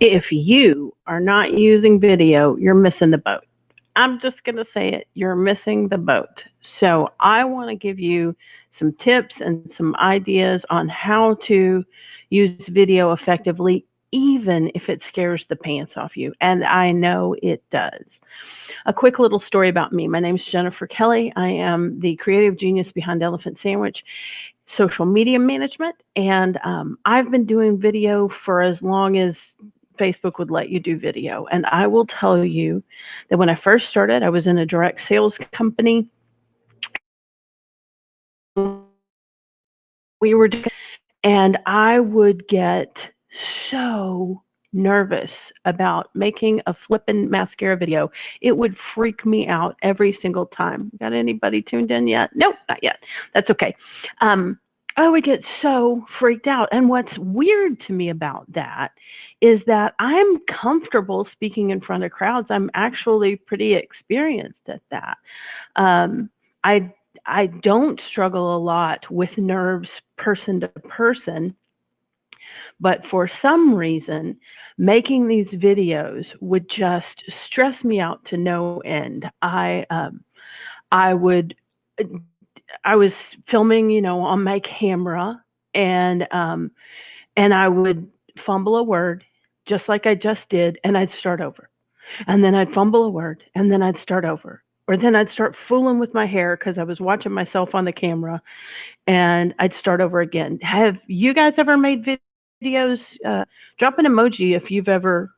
If you are not using video, you're missing the boat. I'm just going to say it. You're missing the boat. So, I want to give you some tips and some ideas on how to use video effectively, even if it scares the pants off you. And I know it does. A quick little story about me. My name is Jennifer Kelly. I am the creative genius behind Elephant Sandwich social media management. And I've been doing video for as long as Facebook would let you do video. And I will tell you that when I first started, I was in a direct sales company. We were, and I would get so nervous about making a flippin' mascara video. It would freak me out every single time. Got anybody tuned in yet? Nope, not yet. That's okay. I would get so freaked out. And what's weird to me about that is that I'm comfortable speaking in front of crowds. I'm actually pretty experienced at that. Um, I I don't struggle a lot with nerves person to person, but for some reason, making these videos would just stress me out to no end. I would I was filming, on my camera, and I would fumble a word just like I just did, and I'd start over. And then I'd fumble a word, and then I'd start over. Or then I'd start fooling with my hair because I was watching myself on the camera, and I'd start over again. Have you guys ever made videos? Drop an emoji if you've ever,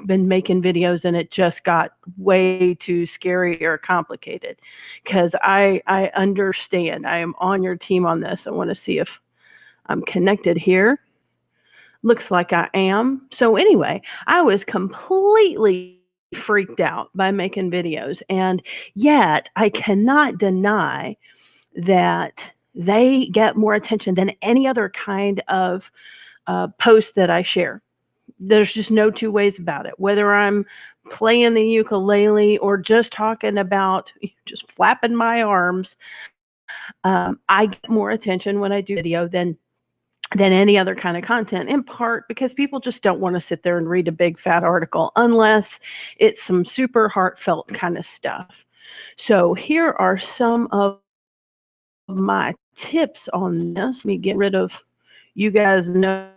been making videos and it just got way too scary or complicated. Because I understand. I am on your team on this. I want to see if I'm connected here. Looks like I am. So anyway, I was completely freaked out by making videos. And yet I cannot deny that they get more attention than any other kind of post that I share. There's just no two ways about it. Whether I'm playing the ukulele or just talking about just flapping my arms, I get more attention when I do video than any other kind of content, in part because people just don't want to sit there and read a big fat article unless it's some super heartfelt kind of stuff. So here are some of my tips on this. Let me get rid of, you guys know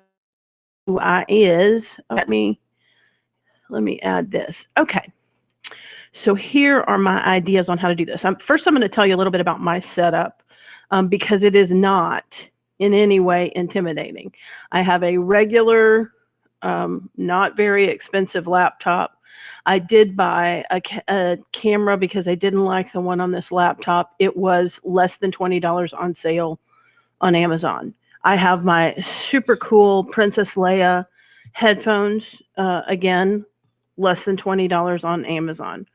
who I is. Let me add this. Okay. So here are my ideas on how to do this. First, I'm going to tell you a little bit about my setup, because it is not in any way intimidating. I have a regular, not very expensive laptop. I did buy a camera because I didn't like the one on this laptop. It was less than $20 on sale on Amazon. I have my super cool Princess Leia headphones, again, less than $20 on Amazon.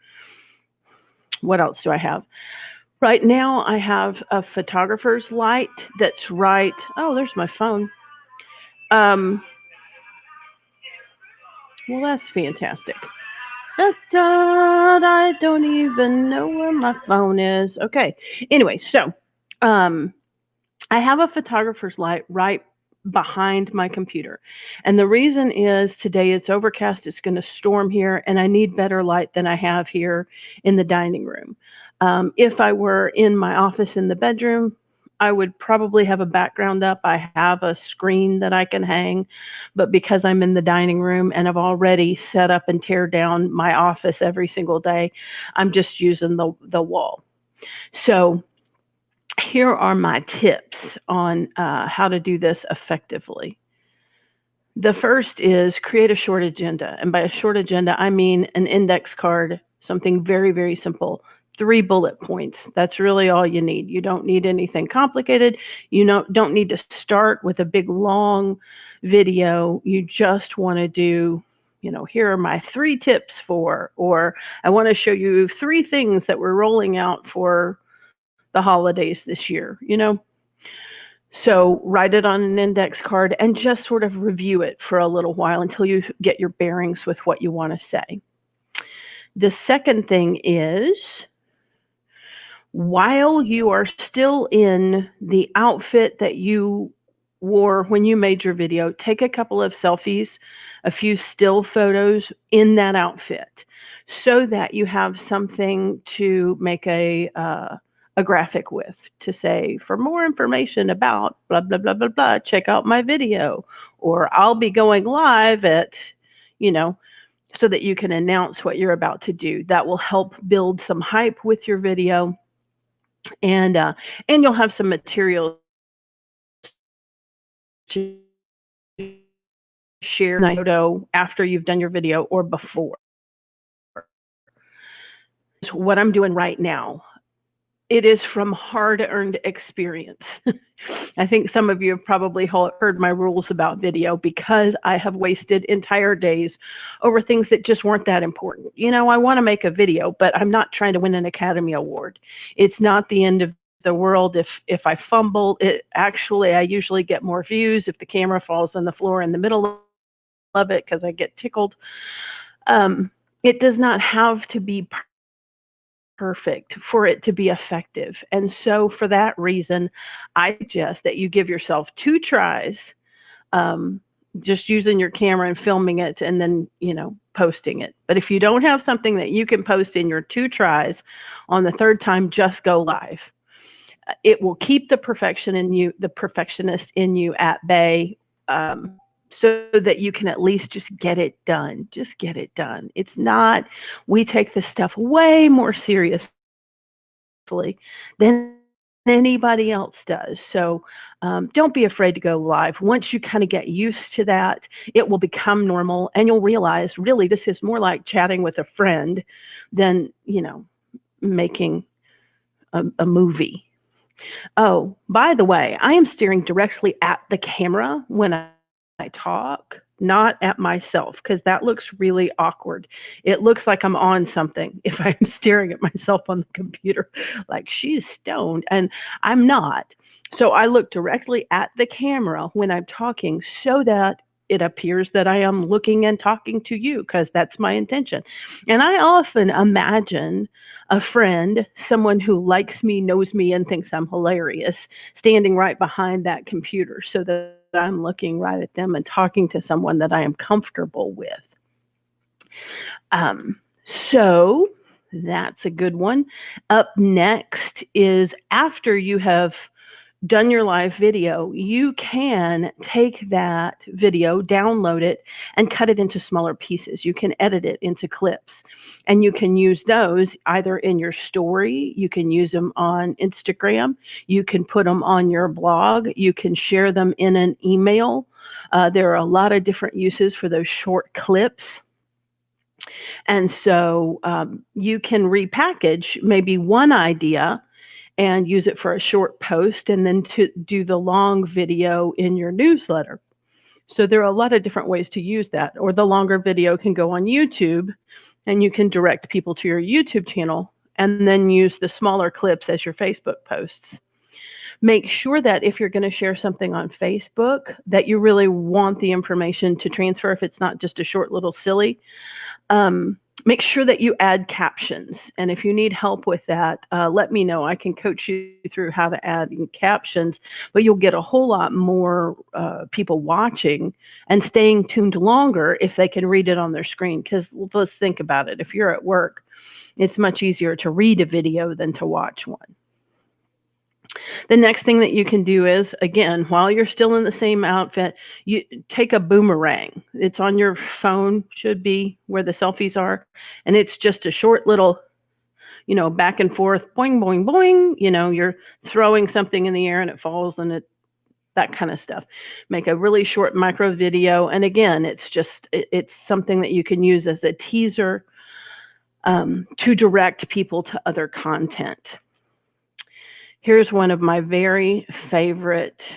What else do I have? Right now, I have a photographer's light that's right. Oh, there's my phone. Um, well, that's fantastic. Da, da, I don't even know where my phone is. Okay. Anyway, so um, I have a photographer's light right behind my computer. And the reason is today it's overcast, it's going to storm here, and I need better light than I have here in the dining room. If I were in my office in the bedroom, I would probably have a background up. I have a screen that I can hang, but because I'm in the dining room and I've already set up and tear down my office every single day, I'm just using the wall. So here are my tips on how to do this effectively. The first is create a short agenda. And by a short agenda, I mean an index card, something very, very simple. 3 bullet points. That's really all you need. You don't need anything complicated. You don't need to start with a big, long video. You just want to do, here are my 3 tips for, or I want to show you 3 things that we're rolling out for the holidays this year. So write it on an index card and just sort of review it for a little while until you get your bearings with what you want to say. The second thing is, while you are still in the outfit that you wore when you made your video, take a couple of selfies, a few still photos in that outfit so that you have something to make a graphic with to say, for more information about blah, blah, blah, blah, blah, check out my video, or I'll be going live at, you know, so that you can announce what you're about to do. That will help build some hype with your video, and you'll have some materials to share a photo after you've done your video or before. What I'm doing right now, it is from hard-earned experience. I think some of you have probably heard my rules about video because I have wasted entire days over things that just weren't that important. I want to make a video, but I'm not trying to win an Academy Award. It's not the end of the world if I fumble. I usually get more views if the camera falls on the floor in the middle of it because I get tickled. It does not have to be perfect for it to be effective. And so for that reason, I suggest that you give yourself 2 tries, just using your camera and filming it and then, posting it. But if you don't have something that you can post in your 2 tries, on the 3rd time, just go live. It will keep the perfectionist in you at bay, so that you can at least just get it done. Just get it done. We take this stuff way more seriously than anybody else does. So don't be afraid to go live. Once you kind of get used to that, it will become normal, and you'll realize really this is more like chatting with a friend than, making a movie. Oh, by the way, I am staring directly at the camera when I talk, not at myself, because that looks really awkward. It looks like I'm on something if I'm staring at myself on the computer, like she's stoned, and I'm not. So I look directly at the camera when I'm talking so that it appears that I am looking and talking to you, because that's my intention. And I often imagine a friend, someone who likes me, knows me, and thinks I'm hilarious, standing right behind that computer so that I'm looking right at them and talking to someone that I am comfortable with. So that's a good one. Up next is, after you have done your live video, you can take that video, download it, and cut it into smaller pieces. You can edit it into clips, and you can use those either in your story, you can use them on Instagram, you can put them on your blog, you can share them in an email. There are a lot of different uses for those short clips. And so you can repackage maybe one idea and use it for a short post, and then to do the long video in your newsletter. So there are a lot of different ways to use that. Or the longer video can go on YouTube, and you can direct people to your YouTube channel and then use the smaller clips as your Facebook posts. Make sure that if you're going to share something on Facebook, that you really want the information to transfer, if it's not just a short little silly. Make sure that you add captions. And if you need help with that, let me know. I can coach you through how to add captions, but you'll get a whole lot more people watching and staying tuned longer if they can read it on their screen. Because let's think about it. If you're at work, it's much easier to read a video than to watch one. The next thing that you can do is, again, while you're still in the same outfit, you take a boomerang. It's on your phone, should be where the selfies are, and it's just a short little, back and forth, boing, boing, boing. You're throwing something in the air and it falls, and that kind of stuff. Make a really short micro video, and again, it's something that you can use as a teaser to direct people to other content. Here's one of my very favorite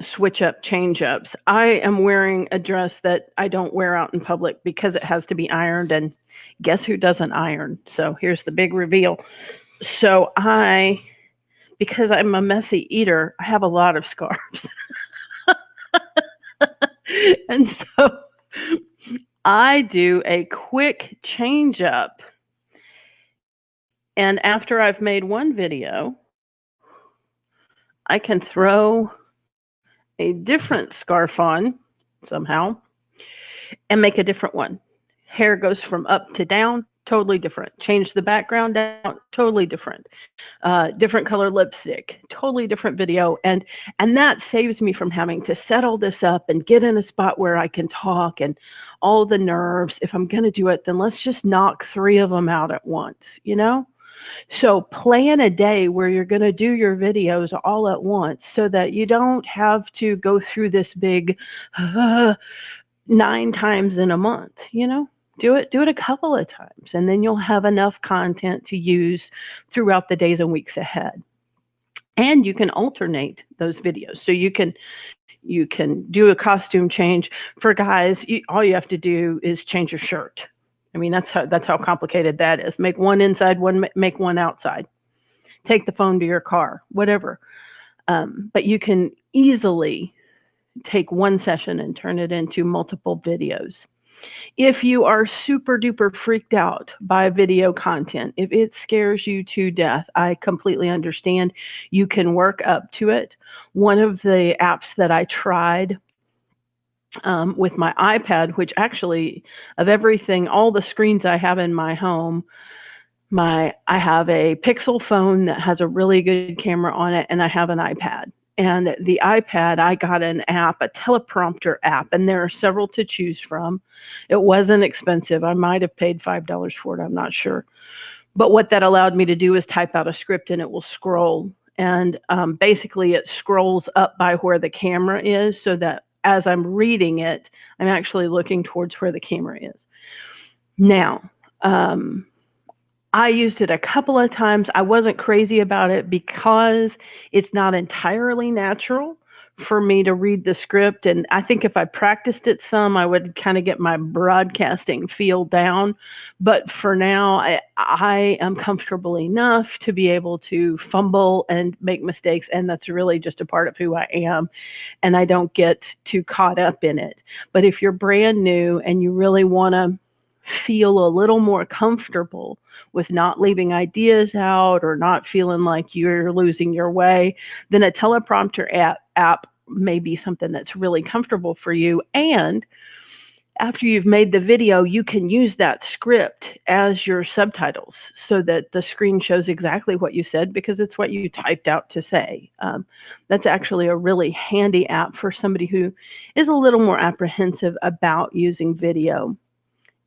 switch up, change ups. I am wearing a dress that I don't wear out in public because it has to be ironed, and guess who doesn't iron? So here's the big reveal. So because I'm a messy eater, I have a lot of scarves. And so I do a quick change up. And after I've made one video, I can throw a different scarf on somehow and make a different one. Hair goes from up to down, totally different. Change the background down, totally different. Different color lipstick, totally different video, and that saves me from having to set all this up and get in a spot where I can talk and all the nerves. If I'm going to do it, then let's just knock 3 of them out at once, you know? So plan a day where you're going to do your videos all at once so that you don't have to go through this big 9 times in a month, you know? Do it a couple of times and then you'll have enough content to use throughout the days and weeks ahead. And you can alternate those videos. So you can do a costume change for guys. All you have to do is change your shirt. I mean, that's how complicated that is. Make one inside, make one outside. Take the phone to your car, whatever. But you can easily take one session and turn it into multiple videos. If you are super duper freaked out by video content, if it scares you to death, I completely understand. You can work up to it. One of the apps that I tried with my iPad, which actually, of everything, all the screens I have in my home, I have a Pixel phone that has a really good camera on it, and I have an iPad. And the iPad, I got an app, a teleprompter app, and there are several to choose from. It wasn't expensive. I might have paid $5 for it. I'm not sure. But what that allowed me to do is type out a script and it will scroll. And basically, it scrolls up by where the camera is so that as I'm reading it, I'm actually looking towards where the camera is. Now, I used it a couple of times. I wasn't crazy about it because it's not entirely natural for me to read the script. And I think if I practiced it some, I would kind of get my broadcasting feel down. But for now, I am comfortable enough to be able to fumble and make mistakes. And that's really just a part of who I am. And I don't get too caught up in it. But if you're brand new and you really want to feel a little more comfortable with not leaving ideas out or not feeling like you're losing your way, then a teleprompter app may be something that's really comfortable for you. And after you've made the video, you can use that script as your subtitles so that the screen shows exactly what you said because it's what you typed out to say. That's actually a really handy app for somebody who is a little more apprehensive about using video.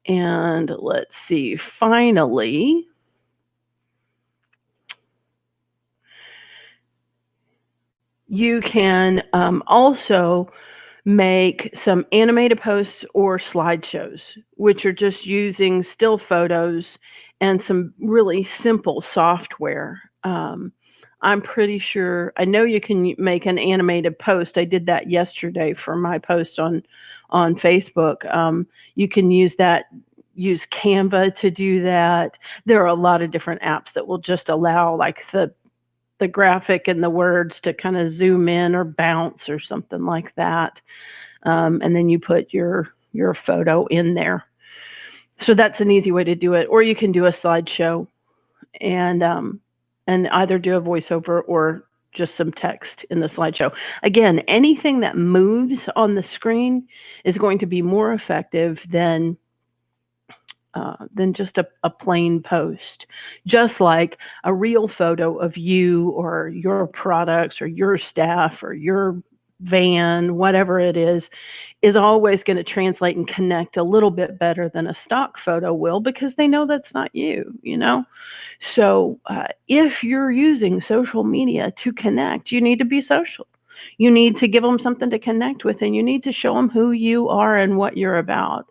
And let's see, finally, you can also make some animated posts or slideshows, which are just using still photos and some really simple software. I'm pretty sure, I know you can make an animated post. I did that yesterday for my post on Facebook. You can use Canva to do that. There are a lot of different apps that will just allow like the graphic and the words to kind of zoom in or bounce or something like that. And then you put your photo in there. So that's an easy way to do it. Or you can do a slideshow and either do a voiceover or just some text in the slideshow. Again, anything that moves on the screen is going to be more effective than just a plain post. Just like a real photo of you or your products or your staff or your van, whatever it is always going to translate and connect a little bit better than a stock photo will because they know that's not you, you know? So if you're using social media to connect, you need to be social. You need to give them something to connect with and you need to show them who you are and what you're about.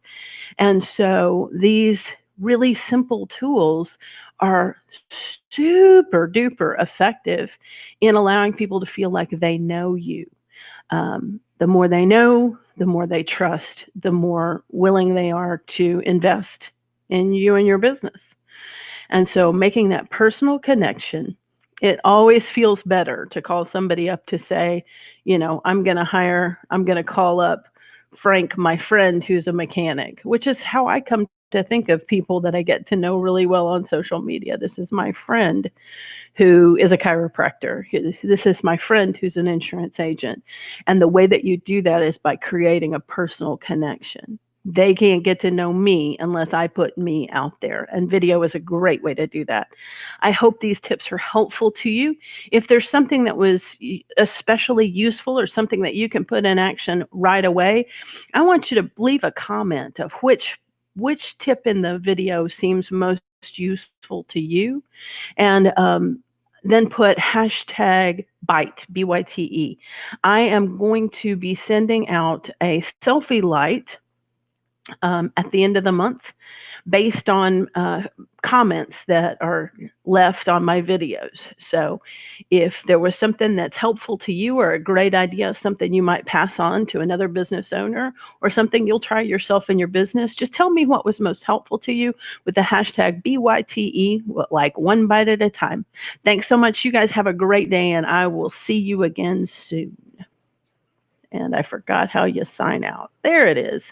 And so these really simple tools are super duper effective in allowing people to feel like they know you. The more they know, the more they trust, the more willing they are to invest in you and your business. And so making that personal connection, it always feels better to call somebody up to say, I'm going to call up Frank, my friend who's a mechanic, which is how I come to think of people that I get to know really well on social media. This is my friend who is a chiropractor. This is my friend who's an insurance agent. And the way that you do that is by creating a personal connection. They can't get to know me unless I put me out there. And video is a great way to do that. I hope these tips are helpful to you. If there's something that was especially useful or something that you can put in action right away, I want you to leave a comment of which tip in the video seems most useful to you, and then put hashtag bite, B-Y-T-E. I am going to be sending out a selfie light at the end of the month based on comments that are left on my videos. So if there was something that's helpful to you or a great idea, something you might pass on to another business owner or something you'll try yourself in your business, just tell me what was most helpful to you with the hashtag BYTE, like one bite at a time. Thanks so much. You guys have a great day, and I will see you again soon. And I forgot how you sign out. There it is.